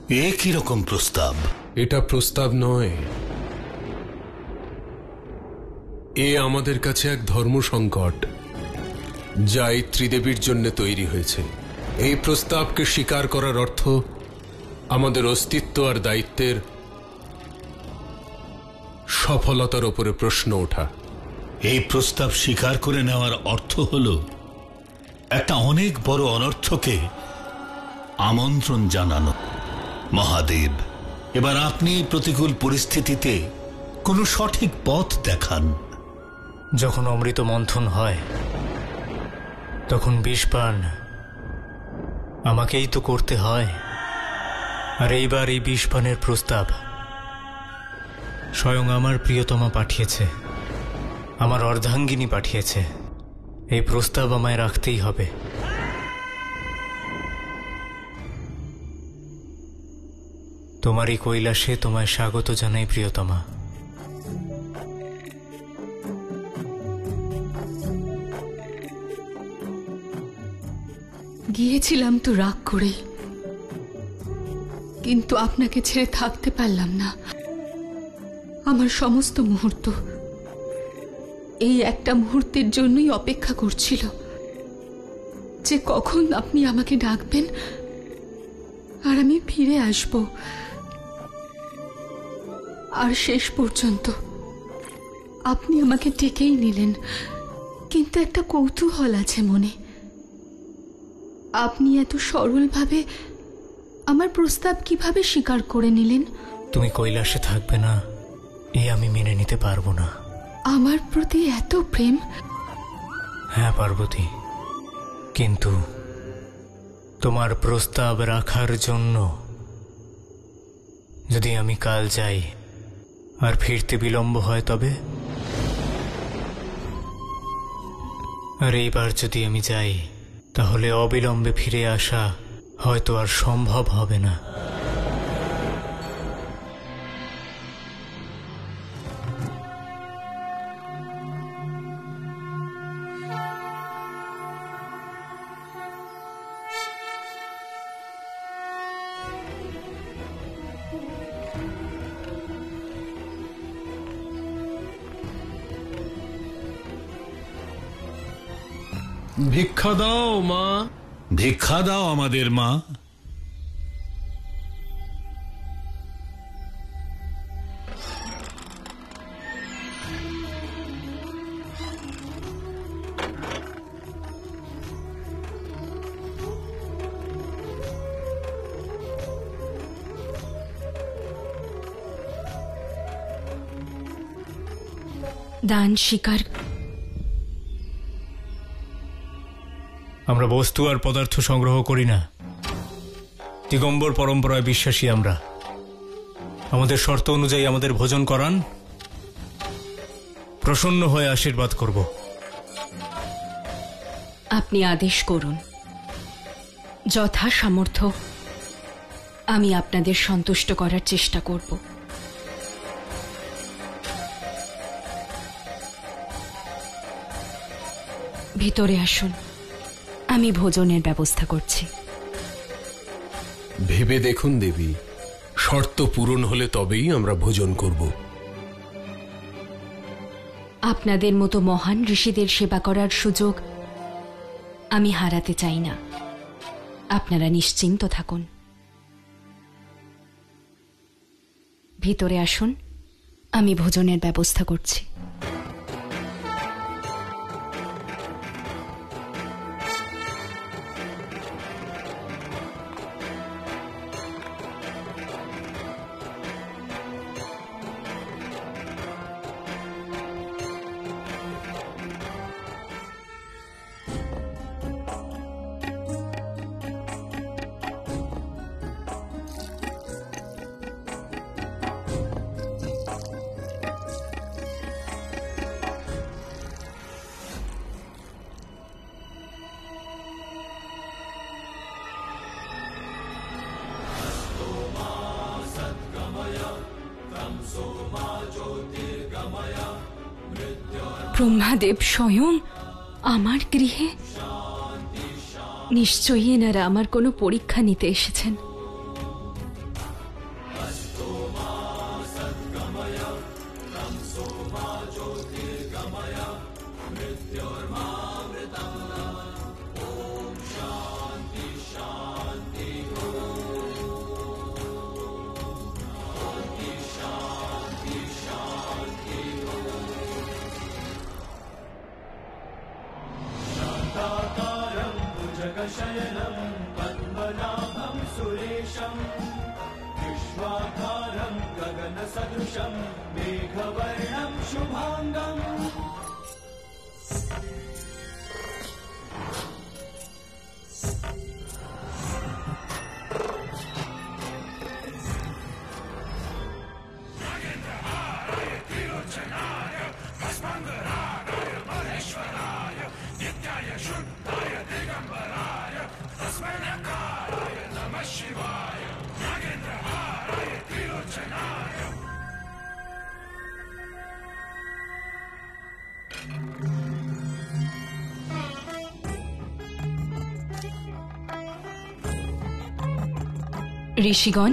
এ কি রকম প্রস্তাব? এটা প্রস্তাব নয়, এ আমাদের কাছে এক ধর্ম সংকট, যা এই ত্রিদেবীর জন্য তৈরি হয়েছে। এই প্রস্তাবকে স্বীকার করার অর্থ আমাদের অস্তিত্ব আর দায়িত্বের সফলতার উপরে প্রশ্ন ওঠা। এই প্রস্তাব স্বীকার করে নেওয়ার অর্থ হল একটা অনেক বড় অনর্থকে আমন্ত্রণ জানানো। মহাদেব, এবার আপনি প্রতিকূল পরিস্থিতিতে কোনো সঠিক পথ দেখান। যখন অমৃত মন্থন হয় তখন বিষপান আমাকেই তো করতে হয়। আর এইবার এই বিষপানের প্রস্তাব স্বয়ং আমার প্রিয়তমা পাঠিয়েছে, আমার অর্ধাঙ্গিনী পাঠিয়েছে। এই প্রস্তাব আমায় রাখতেই হবে। তোমারই কৈলাসে তোমায় স্বাগত জানাই প্রিয়তমা। গিয়েছিলাম তো রাগ করে, কিন্তু আপনাকে ছেড়ে থাকতে পারলাম না। আমার সমস্ত মুহূর্ত এই একটা মুহূর্তের জন্যই অপেক্ষা করছিল, যে কখন আপনি আমাকে ডাকবেন আর আমি ফিরে আসব। আর শেষ পর্যন্ত আপনি আমাকে ডেকেই নিলেন। কিন্তু একটা কৌতূহল আছে মনে, আপনি এত সরলভাবে আমার প্রস্তাব কিভাবে স্বীকার করে নিলেন? তুমি কৈলাসে থাকবে না এ আমি মেনে নিতে পারবো না। আমার প্রতি এত প্রেম? হ্যাঁ পার্বতী, কিন্তু তোমার প্রস্তাব রাখার জন্য যদি আমি কাল যাই আর ফিরতে বিলম্ব হয় তবে? আর এইবার যদি আমি যাই তাহলে অবিলম্বে ফিরে আসা হয়তো আর সম্ভব হবে না। ভিক্ষা দাও মা। ভিক্ষা দাও আমাদের মা। দান স্বীকার। আমরা বস্তু আর পদার্থ সংগ্রহ করি না, দিগম্বর পরম্পরায় বিশ্বাসী আমরা। আমাদের শর্ত অনুযায়ী আমাদের ভোজন করান, প্রসন্ন হয়ে আশীর্বাদ করব। আপনি আদেশ করুন। যথা সামর্থ্য আমি আপনাদের সন্তুষ্ট করার চেষ্টা করব। ভিতরে আসুন, আমি ভোজনের ব্যবস্থা করছি। ভেবে দেখুন দেবী, শর্ত পূরণ হলে তবেই আমরা ভোজন করব। আপনাদের মতো মহান ঋষিদের সেবা করার সুযোগ আমি হারাতে চাই না। আপনারা নিশ্চিন্ত থাকুন। ভিতরে আসুন, আমি ভোজনের ব্যবস্থা করছি। ব্রহ্মাদেব স্বয়ং আমার গৃহে? নিশ্চয়ই এনারা আমার কোনো পরীক্ষা নিতে এসেছেন। ঋষিগণ,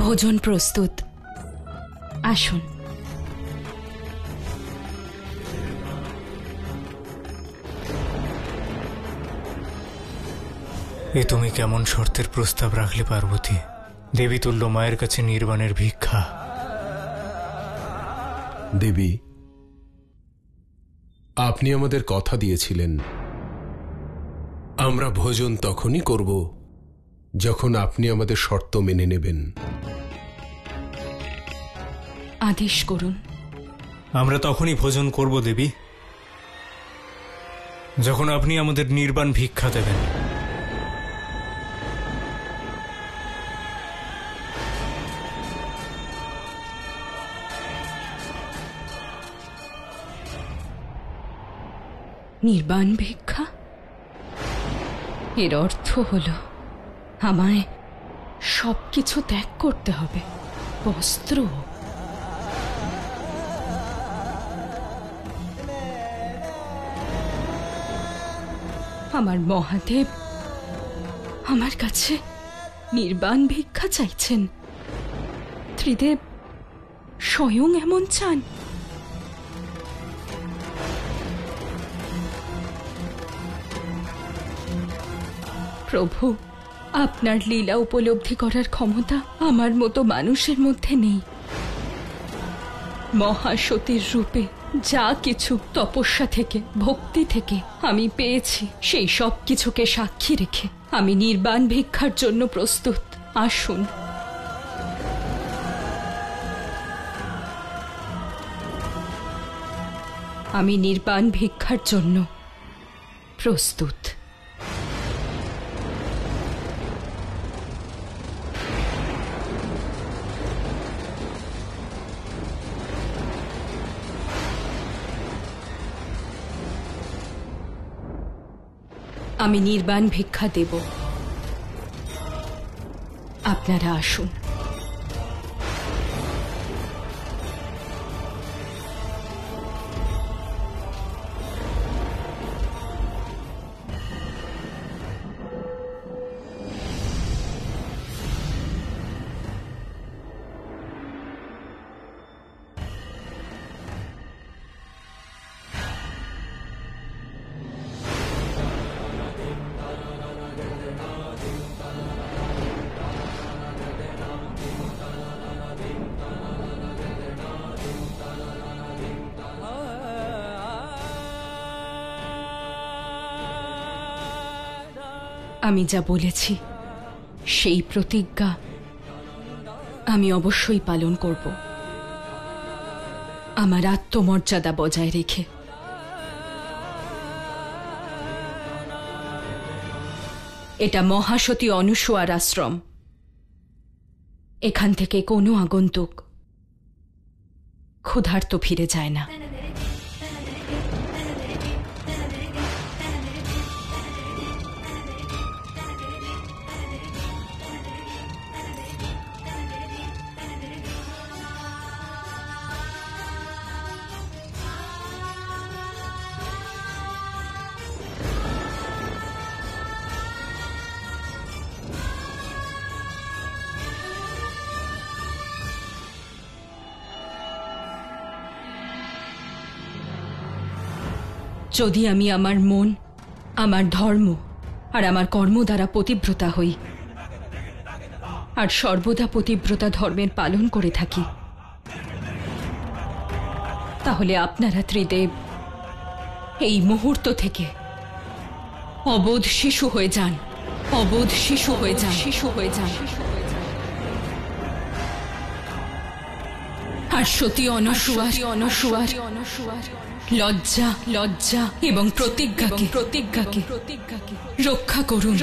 ভোজন প্রস্তুত, আসুন। এ তুমি কেমন শর্তের প্রস্তাব রাখলে পার্বতী? দেবীতুল্য মায়ের কাছে নির্বাণের ভিক্ষা। দেবী, আপনি আমাদের কথা দিয়েছিলেন আমরা ভোজন তখনই করব যখন আপনি আমাদের শর্ত মেনে নেবেন। আদেশ করুন। আমরা তখনই ভোজন করব দেবী, যখন আপনি আমাদের নির্বাণ ভিক্ষা দেবেন। নির্বাণ ভিক্ষা? এর অর্থ হলো আমায় সবকিছু ত্যাগ করতে হবে, বস্ত্র, আমার মহাদেব আমার কাছে নির্বাণ ভিক্ষা চাইছেন। ত্রিদেব স্বয়ং এমন চান? প্রভু, আপনার লীলা উপলব্ধি করার ক্ষমতা আমার মতো মানুষের মধ্যে নেই। মহাসতীর রূপে যা কিছু তপস্যা থেকে, ভক্তি থেকে আমি পেয়েছি, সেই সব কিছুকে সাক্ষী রেখে আমি নির্বাণ ভিক্ষার জন্য প্রস্তুত। আসুন। আমি নির্বাণ ভিক্ষার জন্য প্রস্তুত। আমি নির্বাণ ভিক্ষা দেব, আপনারা আসুন। আমি যা বলেছি সেই প্রতিজ্ঞা আমি অবশ্যই পালন করব, আমার আত্মমর্যাদা বজায় রেখে। এটা মহাসতী অনুসূয়ার আশ্রম। এখান থেকে কোনো আগন্তুক ক্ষুধার্ত ফিরে যায় না। যদি আমি আমার মন, আমার ধর্ম আর আমার কর্ম দ্বারা পতিব্রতা হই আর সর্বদা পতিব্রতা ধর্মের পালন করে থাকি, তাহলে আপনারা ত্রিদেব এই মুহূর্ত থেকে অবোধ শিশু হয়ে যান, অবোধ শিশু হয়ে যান, শিশু হয়ে যান। আর সতী অনসূয়ার লজ্জা এবং প্রতিজ্ঞাকে রক্ষা করুন।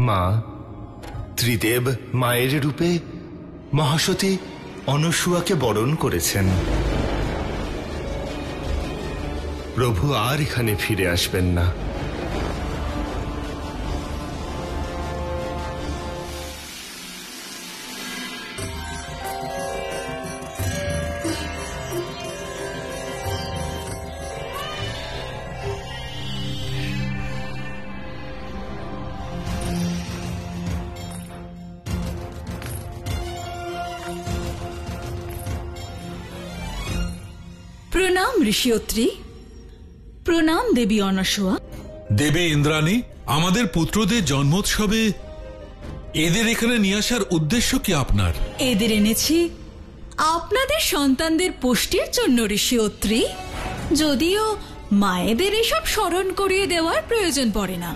মা, ত্রিদেব মায়ের রূপে মহাসতী অনসূয়াকে বরণ করেছেন। প্রভু আর এখানে ফিরে আসবেন না। প্রণাম ঋষিয়ত্রী, প্রণাম দেবী অনসূয়া। দেবী ইন্দ্রাণী, আমাদের পুত্রদের জন্মোৎসবে এদের এখানে নিয়ে আসার উদ্দেশ্য কি আপনার? এদের এনেছি আপনাদের সন্তানদের পুষ্টির জন্য ঋষিয়ত্রী। যদিও মায়েদের এসব স্মরণ করিয়ে দেওয়ার প্রয়োজন পড়ে না,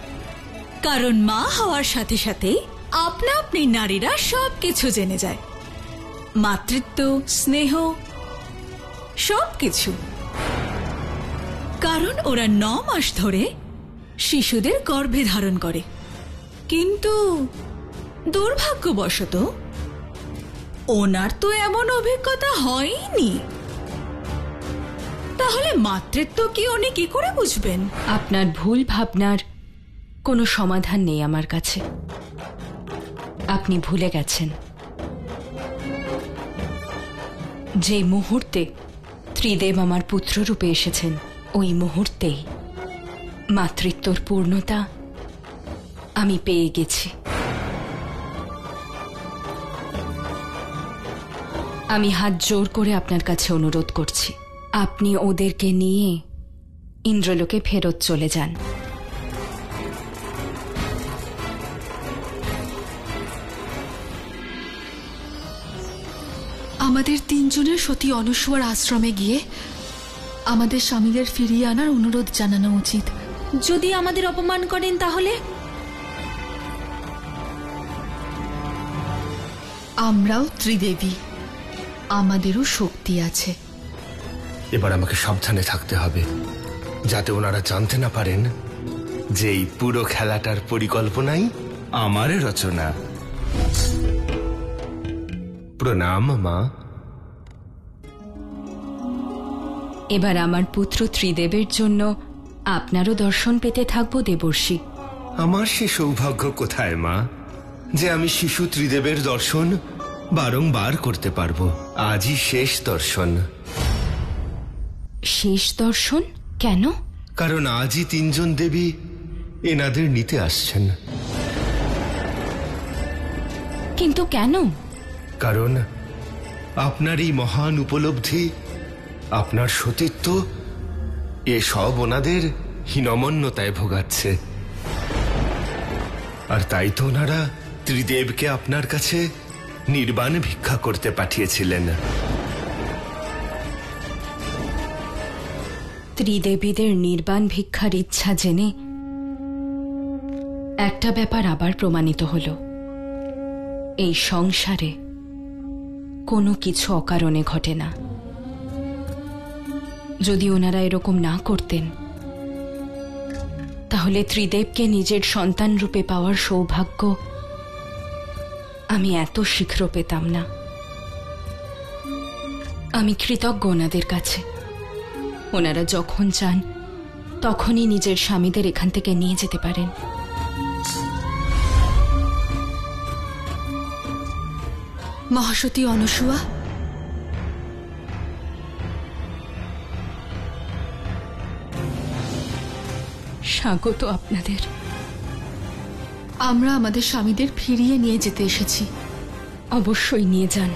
কারণ মা হওয়ার সাথে সাথেই আপনা আপনি নারীরা সবকিছু জেনে যায়। মাতৃত্ব, স্নেহ, সবকিছু। কারণ ওরা 9 মাস ধরে শিশুদের গর্ভে ধারণ করে। কিন্তু দুর্ভাগ্যবশত ওনার তো এমন অভিজ্ঞতা হয়নি। তাহলে মাতৃত্ব কি উনি কি করে বুঝবেন? আপনার ভুল ভাবনার কোনো সমাধান নেই আমার কাছে। আপনি ভুলে গেছেন যে মুহূর্তে ত্রিদেব আমার পুত্ররূপে এসেছেন, ওই মুহূর্তেই মাতৃত্বর পূর্ণতা আমি পেয়ে গেছি। আমি হাত জোর করে আপনার কাছে অনুরোধ করছি, আপনি ওদেরকে নিয়ে ইন্দ্রলোকে ফেরত চলে যান। আমাদের 3 জনের সতী অনসূয়ার আশ্রমে গিয়ে আমাদের স্বামীদের ফিরিয়ে আনার অনুরোধ জানানো উচিত। যদি আমাদের অপমান করেন তাহলে? আমরাও ত্রিদেবী, আমাদেরও শক্তি আছে। এবার আমাকে সাবধানে থাকতে হবে, যাতে ওনারা জানতে না পারেন যে এই পুরো খেলাটার পরিকল্পনাই আমার রচনা। প্রণাম মা। এবার আমার পুত্র ত্রিদেবের জন্য আপনারও দর্শন পেতে থাকবো দেবর্ষি। আমার সে সৌভাগ্য কোথায় মা, যে আমি শিশু ত্রিদেবের দর্শন বারংবার করতে পারবো। আজই শেষ দর্শন। শেষ দর্শন কেন? কারণ আজই 3 জন দেবী এনাদের নিতে আসছেন। কিন্তু কেন? কারণ আপনার এই মহান উপলব্ধি, আপনার সতীত্ব, এসব ওনাদের হীনমন্যতায় ভোগাচ্ছে। আর তাই তো ওনারা ত্রিদেবকে আপনার কাছে নির্বাণ ভিক্ষা করতে পাঠিয়েছিলেন। ত্রিদেবীদের নির্বাণ ভিক্ষার ইচ্ছা জেনে একটা ব্যাপার আবার প্রমাণিত হল, এই সংসারে কোনো কিছু অকারণে ঘটে না। যদি ওনারা এরকম না করতেন, তাহলে ত্রিদেবকে নিজের সন্তান রূপে পাওয়ার সৌভাগ্য আমি এত শীঘ্র পেতাম না। আমি কৃতজ্ঞ ওনাদের কাছে। ওনারা যখন চান তখনই নিজের স্বামীদের এখান থেকে নিয়ে যেতে পারেন। মহাসতী অনসূয়া, স্বাগত আপনাদের। আমরা আমাদের স্বামীদের ফিরিয়ে নিয়ে যেতে এসেছি। অবশ্যই নিয়ে যান।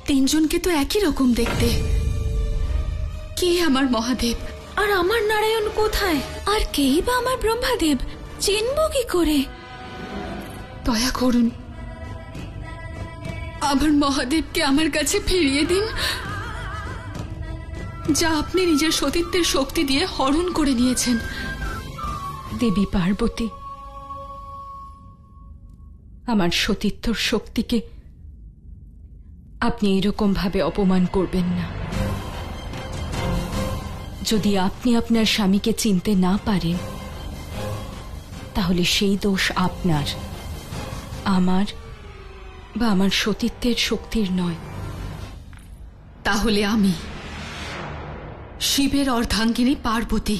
তিনজনকে তো একই রকম দেখতে। কে আমার মহাদেব আর আমার নারায়ণ কোথায়? আর কেই বা আমার ব্রহ্মাদেব? চিনব কি করে? দয়া করুন, আমার মহাদেবকে আমার কাছে ফিরিয়ে দিন, যা আপনি নিজের সতীত্বের শক্তি দিয়ে হরণ করে নিয়েছেন। দেবী পার্বতী, আমার সতীত্বর শক্তিকে আপনি এরকম ভাবে অপমান করবেন না। যদি আপনি আপনার স্বামীকে চিনতে না পারেন, তাহলে সেই দোষ আপনার, আমার বা আমার সতীত্বের শক্তির নয়। তাহলে আমি শিবের অর্ধাঙ্গিনী পার্বতী,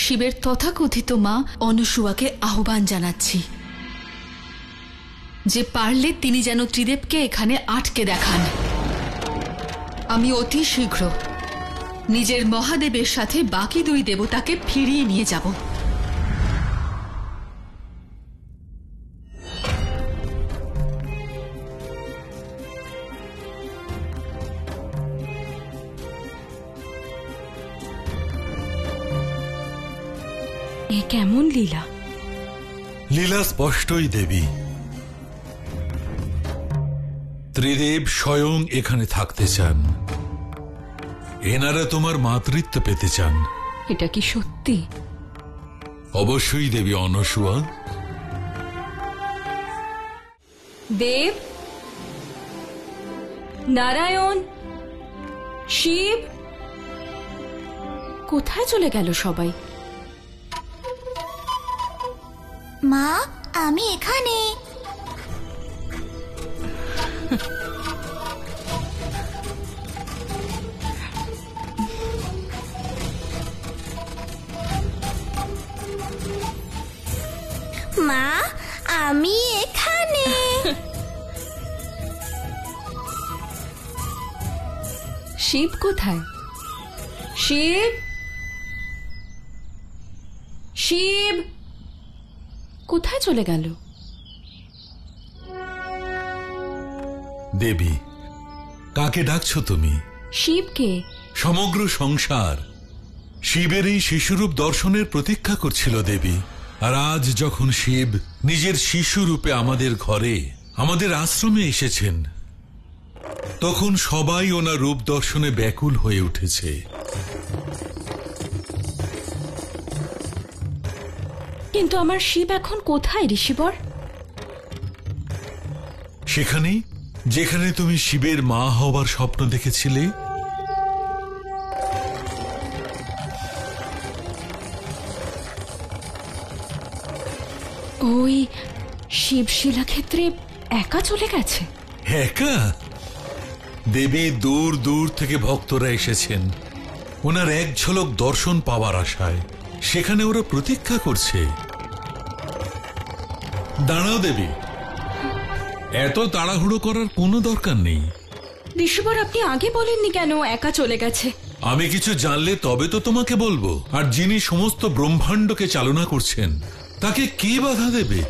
শিবের তথাকথিত মা অনসূয়াকে আহ্বান জানাচ্ছি যে পারলে তিনি যেন ত্রিদেবকে এখানে আটকে দেখান। আমি অতি শীঘ্র নিজের মহাদেবের সাথে বাকি দুই দেবতাকে ফিরিয়ে নিয়ে যাব। এ কেমন লীলা? লীলা স্পষ্টই দেবী। ত্রিদেব স্বয়ং এখানে থাকতে চান, এনারা তোমার মাতৃত্ব পেতে চান। এটা কি সত্যি? অবশ্যই দেবী অনসূয়া। দেব, নারায়ণ, শিব, কোথায় চলে গেল সবাই? মা, আমি এখানে। মা, আমি এখানে। শিব কোথায়? শিব, শিব কোথায় চলে গেল? দেবী, কাকে ডাকছো তুমি? শিবকে। সমগ্র সংসার শিবের এই শিশুরূপ দর্শনের প্রতীক্ষা করছিল দেবী। আর আজ যখন শিব নিজের শিশুরূপে আমাদের ঘরে, আমাদের আশ্রমে এসেছেন, তখন সবাই ওনার রূপ দর্শনে ব্যাকুল হয়ে উঠেছে। কিন্তু আমার শিব এখন কোথায় ঋষিবর? সেখানেই যেখানে তুমি শিবের মা হবার স্বপ্ন দেখেছিলে। ওই শিবশিলা ক্ষেত্রে একা চলে গেছে? একা? দেবী, দূর দূর থেকে ভক্তরা এসেছেন ওনার এক ঝলক দর্শন পাওয়ার আশায়। সেখানে ওরা প্রতীক্ষা করছে। দাঁড়াও দেবী, এত তাড়াহুড়ো করার কোনো দরকার নেই। ঋষিবর, আপনি আগে বলেননি কেন একা চলে গেছে? আমি কিছু জানলে তবে তো তোমাকে বলবো। আর যিনি সমস্ত ব্রহ্মাণ্ডকে চালনা করছেন, তাকে কে বাধা দেবে?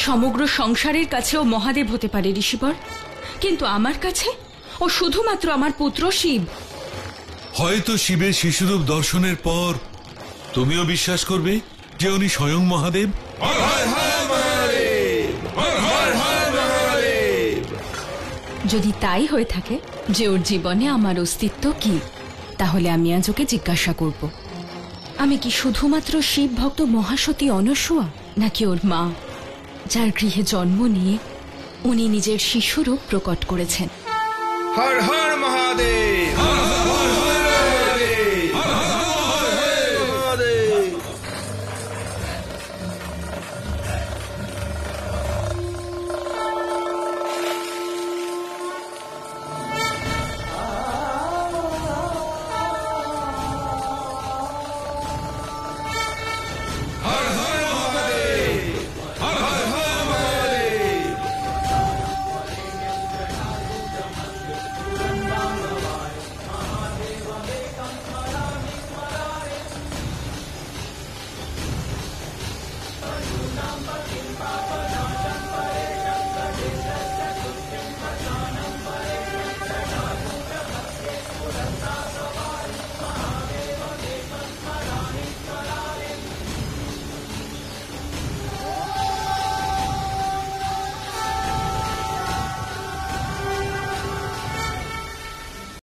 সমগ্র সংসারের কাছেও মহাদেব হতে পারে ঋষিবর, কিন্তু আমার কাছে ও শুধুমাত্র আমার পুত্র শিব। হয়তো শিবের শিশুরূপ দর্শনের পর তুমিও বিশ্বাস করবে যে উনি স্বয়ং মহাদেব। যদি তাই হয়ে থাকে যে ওর জীবনে আমার অস্তিত্ব কি, তাহলে আমি আজ ওকে জিজ্ঞাসা করব, আমি কি শুধুমাত্র শিব ভক্ত মহাসতী অনসূয়া, নাকি ওর মা, যার গৃহে জন্ম নিয়ে উনি নিজের শিশুরূপ প্রকট করেছেন। হর হর মহাদেব।